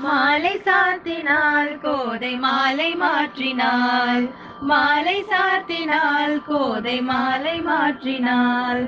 மாலை சாத்தினாள் கோதை மாலை மாற்றினாள். மாலை சாத்தினாள் கோதை மாலை மாற்றினாள்.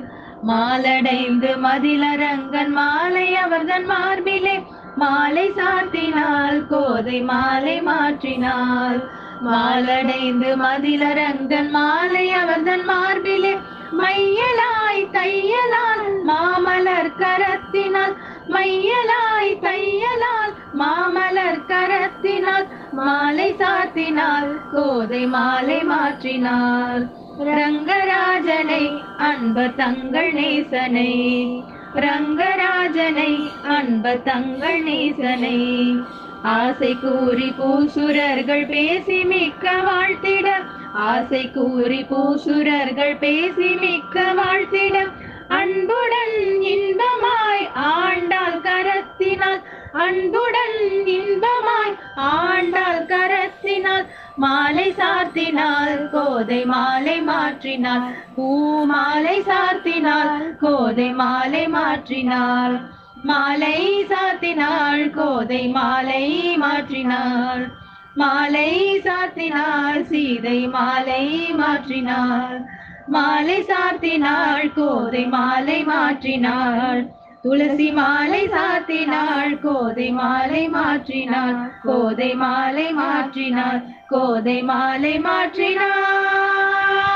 மாலடைந்து மதிலரங்கன் மாலை அவர்தன் மார்பிலே மாலை சாத்தினாள் கோதை மாலை மாற்றினாள். மாலடைந்து மதிலரங்கன் மாலை அவர்தன் மார்பிலே மையலாய் தையலால் மாமலர் கரத்தினால் மையலாய் தையலால் மாமலர் கரத்தினால் மாலை சாத்தினாள் கோதை மாலை மாற்றினாள். ரங்கராஜனை அன்ப தங்கள் நேசனை ரங்கராஜனை அன்ப தங்கள் நேசனை ஆசை கூறி பூசுரர்கள் பேசி மிக்க வாழ்த்திட ஆசை கூறி பூசுரர்கள் பேசி மிக்க வாழ்த்திட அன்புடன் இன்பமாய் ஆண்டாள் கரத்தினால் அன்புடன் இன்பமாய் ஆண்டாள் கரத்தினால் மாலை சாத்தினாள் கோதை மாலை மாற்றினாள். பூ மாலை சாத்தினாள் கோதை மாலை மாற்றினாள். மாலை சாத்தினாள் கோதை மாலை மாற்றினாள். மாலை சாத்தினாள் சீதை மாலை மாற்றினாள். மாலை சாத்தினாள் கோதை மாலை மாற்றினாள். துளசி மாலை சாத்தினாள் கோதை மாலை மாற்றினாள். கோதை மாலை மாற்றினாள். கோதை மாலை மாற்றினாள்.